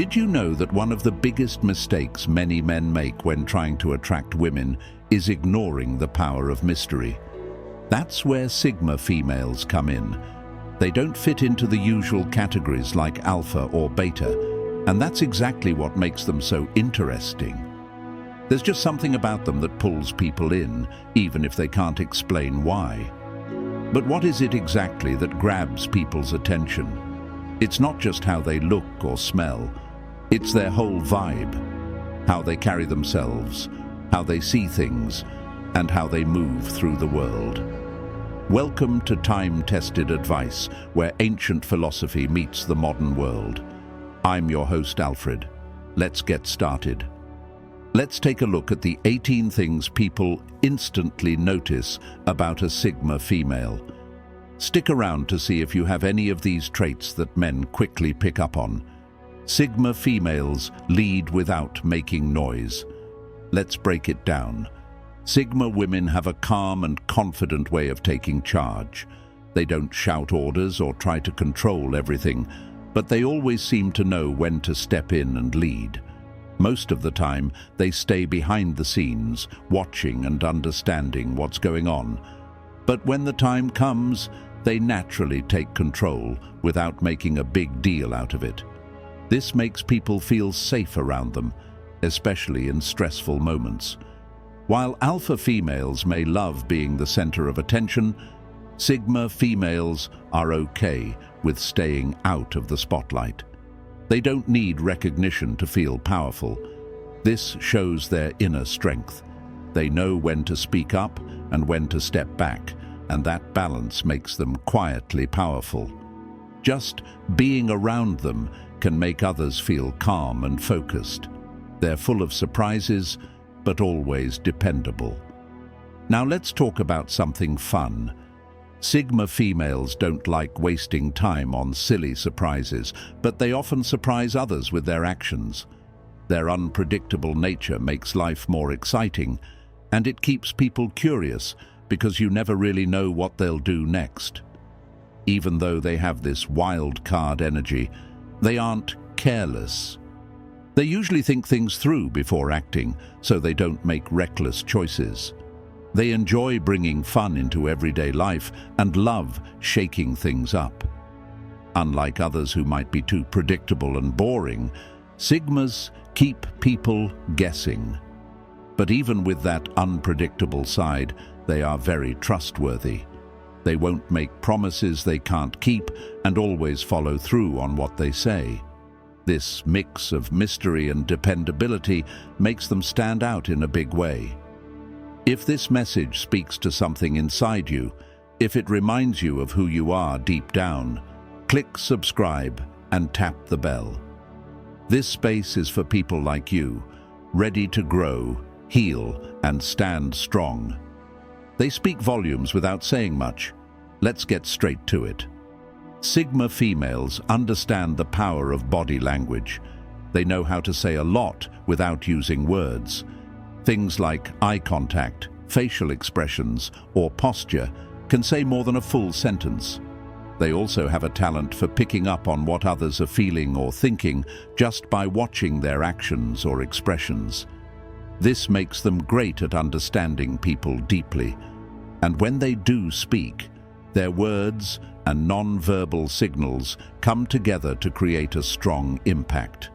Did you know that one of the biggest mistakes many men make when trying to attract women is ignoring the power of mystery? That's where Sigma females come in. They don't fit into the usual categories like alpha or beta, and that's exactly what makes them so interesting. There's just something about them that pulls people in, even if they can't explain why. But what is it exactly that grabs people's attention? It's not just how they look or smell. It's their whole vibe, how they carry themselves, how they see things, and how they move through the world. Welcome to time-tested advice, where ancient philosophy meets the modern world. I'm your host, Alfred. Let's get started. Let's take a look at the 18 things people instantly notice about a Sigma female. Stick around to see if you have any of these traits that men quickly pick up on. Sigma females lead without making noise. Let's break it down. Sigma women have a calm and confident way of taking charge. They don't shout orders or try to control everything, but they always seem to know when to step in and lead. Most of the time, they stay behind the scenes, watching and understanding what's going on. But when the time comes, they naturally take control without making a big deal out of it. This makes people feel safe around them, especially in stressful moments. While alpha females may love being the center of attention, Sigma females are okay with staying out of the spotlight. They don't need recognition to feel powerful. This shows their inner strength. They know when to speak up and when to step back, and that balance makes them quietly powerful. Just being around them can make others feel calm and focused. They're full of surprises, but always dependable. Now let's talk about something fun. Sigma females don't like wasting time on silly surprises, but they often surprise others with their actions. Their unpredictable nature makes life more exciting, and it keeps people curious because you never really know what they'll do next. Even though they have this wild card energy, they aren't careless. They usually think things through before acting, so they don't make reckless choices. They enjoy bringing fun into everyday life and love shaking things up. Unlike others who might be too predictable and boring, Sigmas keep people guessing. But even with that unpredictable side, they are very trustworthy. They won't make promises they can't keep and always follow through on what they say. This mix of mystery and dependability makes them stand out in a big way. If this message speaks to something inside you, if it reminds you of who you are deep down, click subscribe and tap the bell. This space is for people like you, ready to grow, heal, and stand strong. They speak volumes without saying much. Let's get straight to it. Sigma females understand the power of body language. They know how to say a lot without using words. Things like eye contact, facial expressions, or posture can say more than a full sentence. They also have a talent for picking up on what others are feeling or thinking just by watching their actions or expressions. This makes them great at understanding people deeply. And when they do speak, their words and non-verbal signals come together to create a strong impact.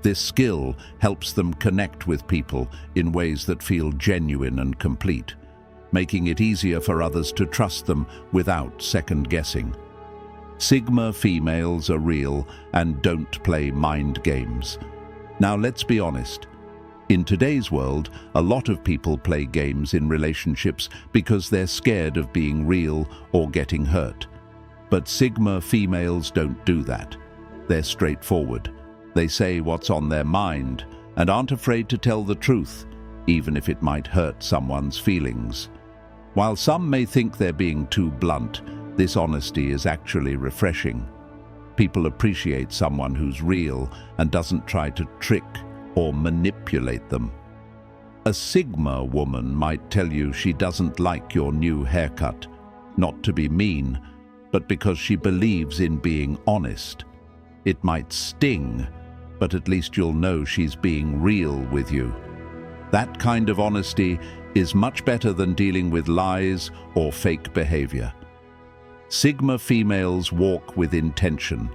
This skill helps them connect with people in ways that feel genuine and complete, making it easier for others to trust them without second-guessing. Sigma females are real and don't play mind games. Now let's be honest. In today's world, a lot of people play games in relationships because they're scared of being real or getting hurt. But Sigma females don't do that. They're straightforward. They say what's on their mind and aren't afraid to tell the truth, even if it might hurt someone's feelings. While some may think they're being too blunt, this honesty is actually refreshing. People appreciate someone who's real and doesn't try to trick or manipulate them. A Sigma woman might tell you she doesn't like your new haircut, not to be mean, but because she believes in being honest. It might sting, but at least you'll know she's being real with you. That kind of honesty is much better than dealing with lies or fake behavior. Sigma females walk with intention.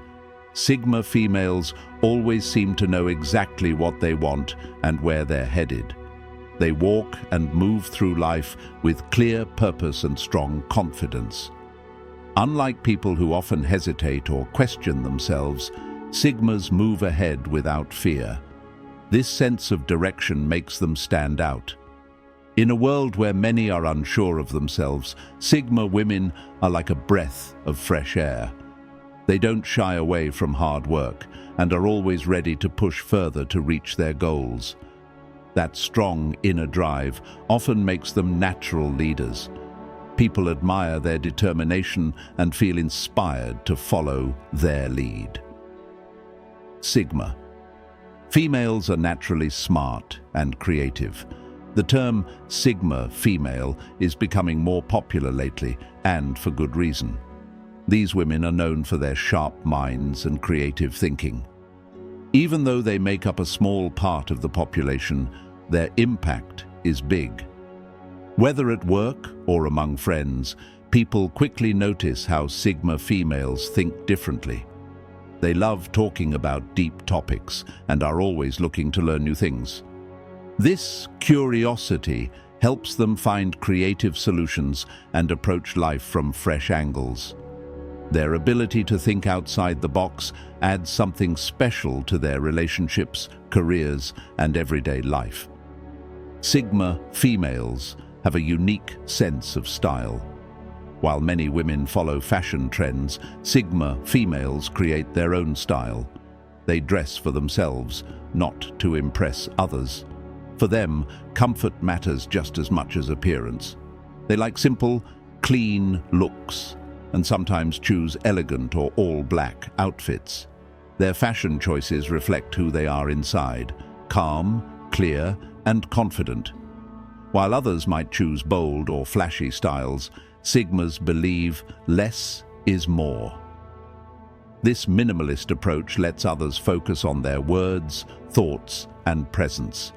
Sigma females always seem to know exactly what they want and where they're headed. They walk and move through life with clear purpose and strong confidence. Unlike people who often hesitate or question themselves, Sigmas move ahead without fear. This sense of direction makes them stand out. In a world where many are unsure of themselves, Sigma women are like a breath of fresh air. They don't shy away from hard work and are always ready to push further to reach their goals. That strong inner drive often makes them natural leaders. People admire their determination and feel inspired to follow their lead. Sigma. Females are naturally smart and creative. The term Sigma female is becoming more popular lately, and for good reason. These women are known for their sharp minds and creative thinking. Even though they make up a small part of the population, their impact is big. Whether at work or among friends, people quickly notice how Sigma females think differently. They love talking about deep topics and are always looking to learn new things. This curiosity helps them find creative solutions and approach life from fresh angles. Their ability to think outside the box adds something special to their relationships, careers, and everyday life. Sigma females have a unique sense of style. While many women follow fashion trends, Sigma females create their own style. They dress for themselves, not to impress others. For them, comfort matters just as much as appearance. They like simple, clean looks, and sometimes choose elegant or all-black outfits. Their fashion choices reflect who they are inside: calm, clear, and confident. While others might choose bold or flashy styles, Sigmas believe less is more. This minimalist approach lets others focus on their words, thoughts, and presence.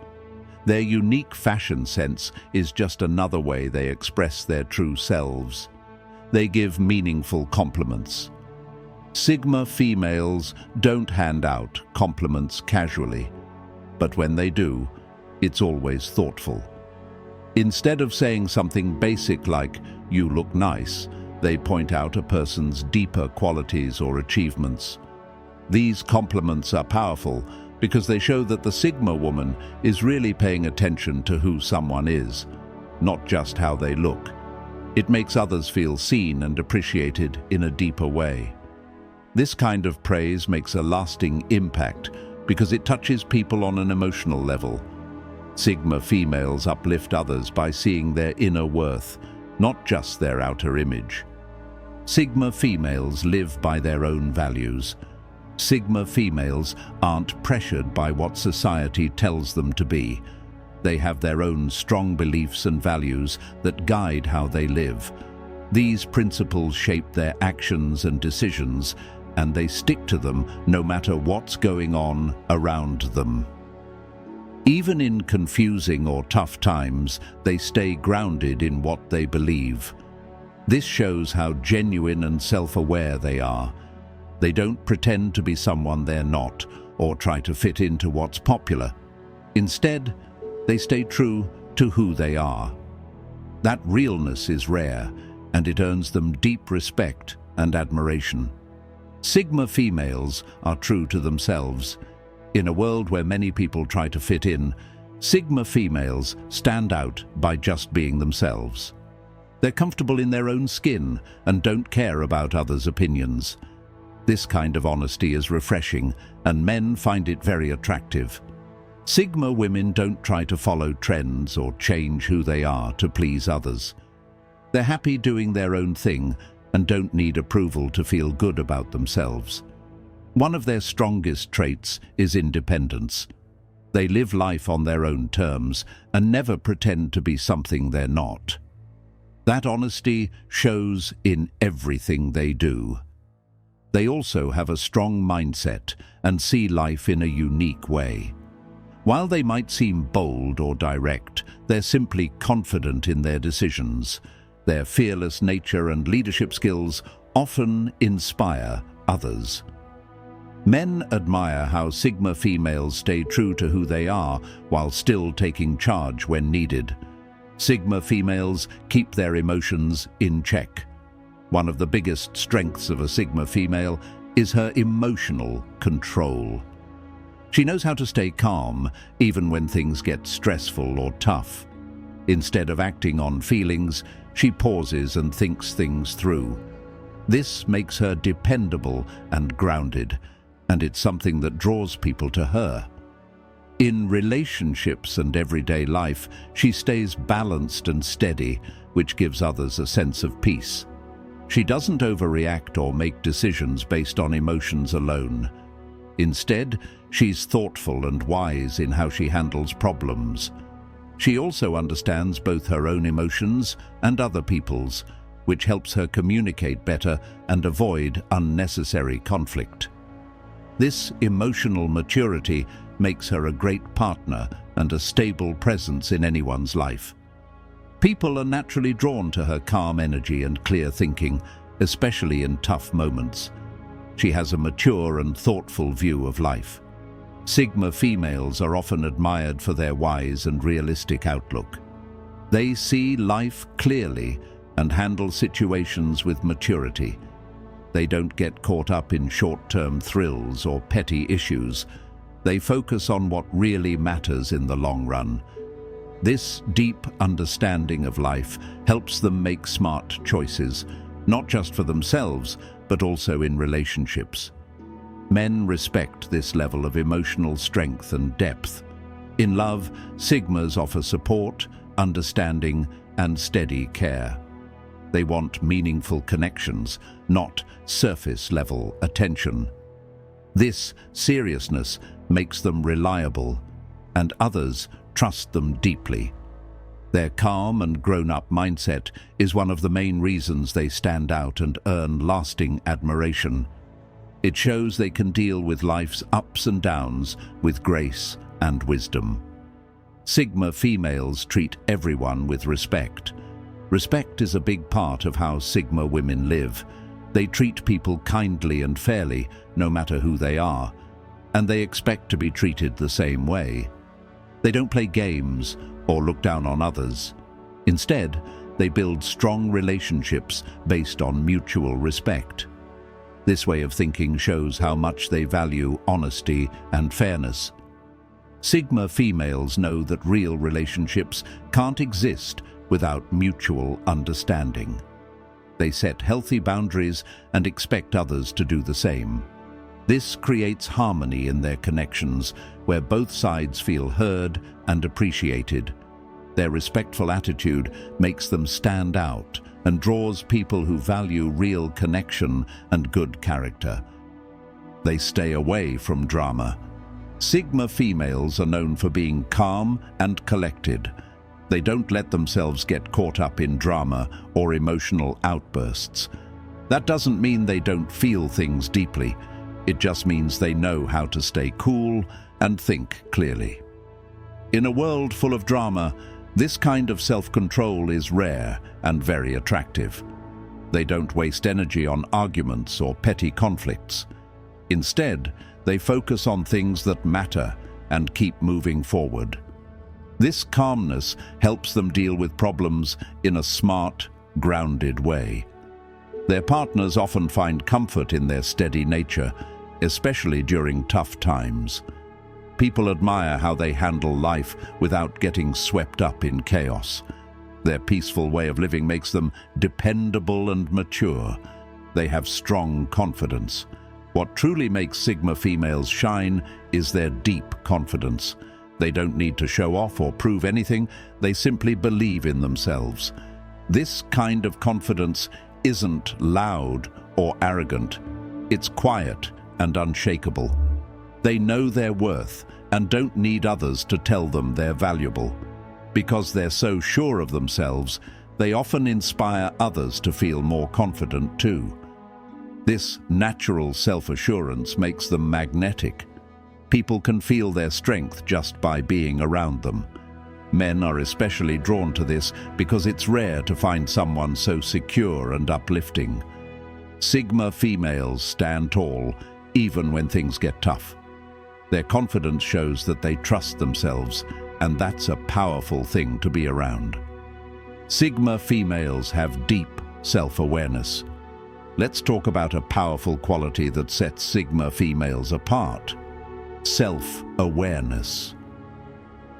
Their unique fashion sense is just another way they express their true selves. They give meaningful compliments. Sigma females don't hand out compliments casually, but when they do, it's always thoughtful. Instead of saying something basic like, "You look nice," they point out a person's deeper qualities or achievements. These compliments are powerful because they show that the Sigma woman is really paying attention to who someone is, not just how they look. It makes others feel seen and appreciated in a deeper way. This kind of praise makes a lasting impact because it touches people on an emotional level. Sigma females uplift others by seeing their inner worth, not just their outer image. Sigma females live by their own values. Sigma females aren't pressured by what society tells them to be. They have their own strong beliefs and values that guide how they live. These principles shape their actions and decisions, and they stick to them no matter what's going on around them. Even in confusing or tough times, they stay grounded in what they believe. This shows how genuine and self-aware they are. They don't pretend to be someone they're not or try to fit into what's popular. Instead, they stay true to who they are. That realness is rare, and it earns them deep respect and admiration. Sigma females are true to themselves. In a world where many people try to fit in, Sigma females stand out by just being themselves. They're comfortable in their own skin and don't care about others' opinions. This kind of honesty is refreshing, and men find it very attractive. Sigma women don't try to follow trends or change who they are to please others. They're happy doing their own thing and don't need approval to feel good about themselves. One of their strongest traits is independence. They live life on their own terms and never pretend to be something they're not. That honesty shows in everything they do. They also have a strong mindset and see life in a unique way. While they might seem bold or direct, they're simply confident in their decisions. Their fearless nature and leadership skills often inspire others. Men admire how Sigma females stay true to who they are while still taking charge when needed. Sigma females keep their emotions in check. One of the biggest strengths of a Sigma female is her emotional control. She knows how to stay calm even when things get stressful or tough. Instead of acting on feelings, she pauses and thinks things through. This makes her dependable and grounded, and it's something that draws people to her. In relationships and everyday life, she stays balanced and steady, which gives others a sense of peace. She doesn't overreact or make decisions based on emotions alone. Instead, she's thoughtful and wise in how she handles problems. She also understands both her own emotions and other people's, which helps her communicate better and avoid unnecessary conflict. This emotional maturity makes her a great partner and a stable presence in anyone's life. People are naturally drawn to her calm energy and clear thinking, especially in tough moments. She has a mature and thoughtful view of life. Sigma females are often admired for their wise and realistic outlook. They see life clearly and handle situations with maturity. They don't get caught up in short-term thrills or petty issues. They focus on what really matters in the long run. This deep understanding of life helps them make smart choices, not just for themselves, but also in relationships. Men respect this level of emotional strength and depth. In love, Sigmas offer support, understanding, and steady care. They want meaningful connections, not surface-level attention. This seriousness makes them reliable, and others trust them deeply. Their calm and grown-up mindset is one of the main reasons they stand out and earn lasting admiration. It shows they can deal with life's ups and downs with grace and wisdom. Sigma females treat everyone with respect. Respect is a big part of how Sigma women live. They treat people kindly and fairly, no matter who they are, and they expect to be treated the same way. They don't play games or look down on others. Instead, they build strong relationships based on mutual respect. This way of thinking shows how much they value honesty and fairness. Sigma females know that real relationships can't exist without mutual understanding. They set healthy boundaries and expect others to do the same. This creates harmony in their connections, where both sides feel heard and appreciated. Their respectful attitude makes them stand out and draws people who value real connection and good character. They stay away from drama. Sigma females are known for being calm and collected. They don't let themselves get caught up in drama or emotional outbursts. That doesn't mean they don't feel things deeply. It just means they know how to stay cool and think clearly. In a world full of drama, this kind of self-control is rare and very attractive. They don't waste energy on arguments or petty conflicts. Instead, they focus on things that matter and keep moving forward. This calmness helps them deal with problems in a smart, grounded way. Their partners often find comfort in their steady nature, especially during tough times. People admire how they handle life without getting swept up in chaos. Their peaceful way of living makes them dependable and mature. They have strong confidence. What truly makes Sigma females shine is their deep confidence. They don't need to show off or prove anything, they simply believe in themselves. This kind of confidence isn't loud or arrogant. It's quiet and unshakable. They know their worth and don't need others to tell them they're valuable. Because they're so sure of themselves, they often inspire others to feel more confident too. This natural self-assurance makes them magnetic. People can feel their strength just by being around them. Men are especially drawn to this because it's rare to find someone so secure and uplifting. Sigma females stand tall, even when things get tough. Their confidence shows that they trust themselves, and that's a powerful thing to be around. Sigma females have deep self-awareness. Let's talk about a powerful quality that sets Sigma females apart: self-awareness.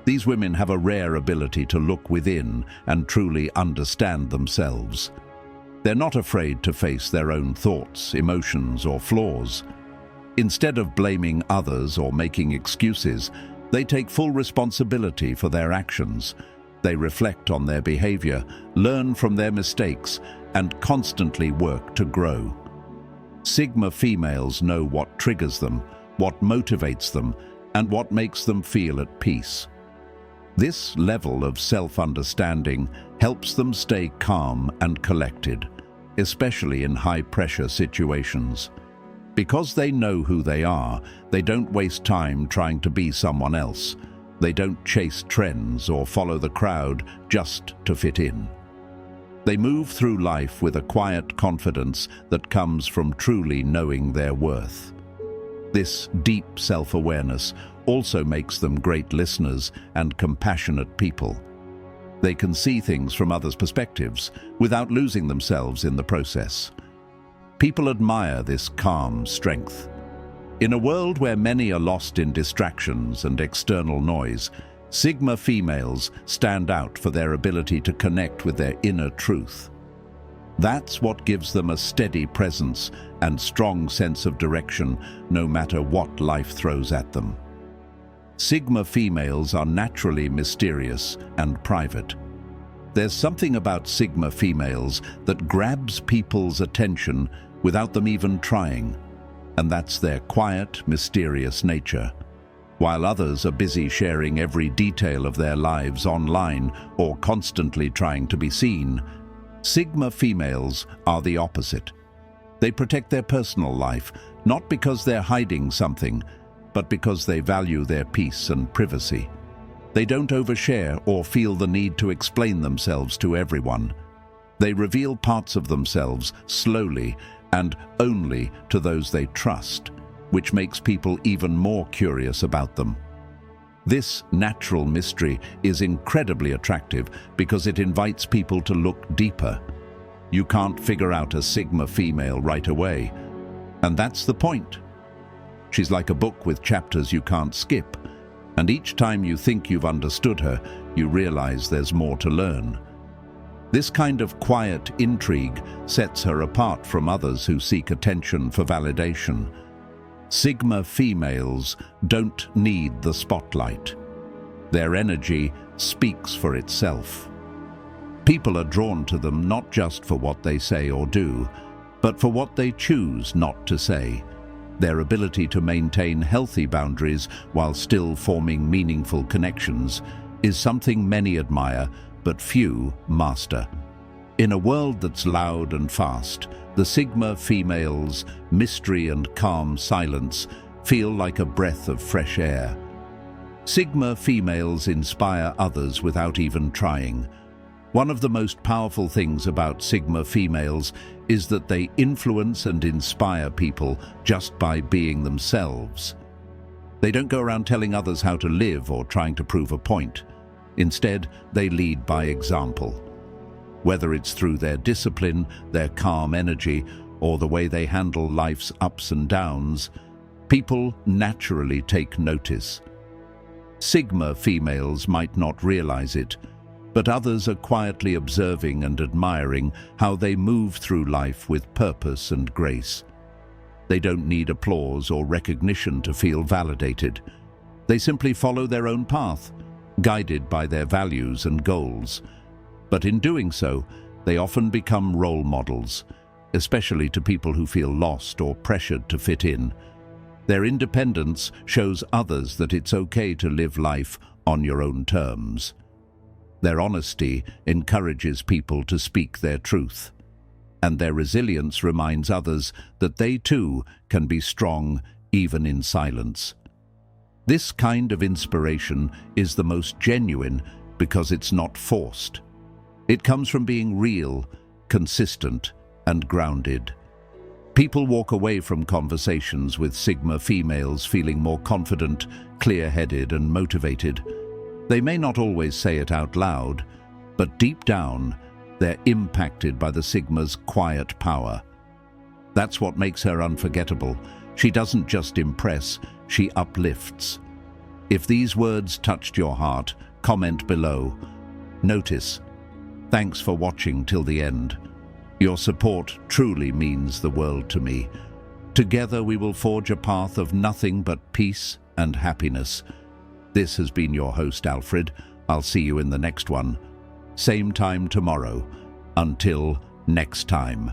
These women have a rare ability to look within and truly understand themselves. They're not afraid to face their own thoughts, emotions, or flaws. Instead of blaming others or making excuses, they take full responsibility for their actions. They reflect on their behavior, learn from their mistakes, and constantly work to grow. Sigma females know what triggers them, what motivates them, and what makes them feel at peace. This level of self-understanding helps them stay calm and collected, especially in high-pressure situations. Because they know who they are, they don't waste time trying to be someone else. They don't chase trends or follow the crowd just to fit in. They move through life with a quiet confidence that comes from truly knowing their worth. This deep self-awareness also makes them great listeners and compassionate people. They can see things from others' perspectives without losing themselves in the process. People admire this calm strength. In a world where many are lost in distractions and external noise, Sigma females stand out for their ability to connect with their inner truth. That's what gives them a steady presence and strong sense of direction, no matter what life throws at them. Sigma females are naturally mysterious and private. There's something about Sigma females that grabs people's attention without them even trying, and that's their quiet, mysterious nature. While others are busy sharing every detail of their lives online or constantly trying to be seen, Sigma females are the opposite. They protect their personal life, not because they're hiding something, but because they value their peace and privacy. They don't overshare or feel the need to explain themselves to everyone. They reveal parts of themselves slowly and only to those they trust, which makes people even more curious about them. This natural mystery is incredibly attractive because it invites people to look deeper. You can't figure out a Sigma female right away, and that's the point. She's like a book with chapters you can't skip, and each time you think you've understood her, you realize there's more to learn. This kind of quiet intrigue sets her apart from others who seek attention for validation. Sigma females don't need the spotlight. Their energy speaks for itself. People are drawn to them not just for what they say or do, but for what they choose not to say. Their ability to maintain healthy boundaries while still forming meaningful connections is something many admire, but few master. In a world that's loud and fast, the Sigma females' mystery and calm silence feel like a breath of fresh air. Sigma females inspire others without even trying. One of the most powerful things about Sigma females is that they influence and inspire people just by being themselves. They don't go around telling others how to live or trying to prove a point. Instead, they lead by example. Whether it's through their discipline, their calm energy, or the way they handle life's ups and downs, people naturally take notice. Sigma females might not realize it, but others are quietly observing and admiring how they move through life with purpose and grace. They don't need applause or recognition to feel validated. They simply follow their own path, guided by their values and goals. But in doing so, they often become role models, especially to people who feel lost or pressured to fit in. Their independence shows others that it's okay to live life on your own terms. Their honesty encourages people to speak their truth. and their resilience reminds others that they too can be strong even in silence. This kind of inspiration is the most genuine because it's not forced. It comes from being real, consistent, and grounded. People walk away from conversations with Sigma females feeling more confident, clear-headed, and motivated. They may not always say it out loud, but deep down, they're impacted by the Sigma's quiet power. That's what makes her unforgettable. She doesn't just impress, she uplifts. If these words touched your heart, comment below. Notice. Thanks for watching till the end. Your support truly means the world to me. Together we will forge a path of nothing but peace and happiness. This has been your host, Alfred. I'll see you in the next one. Same time tomorrow. Until next time.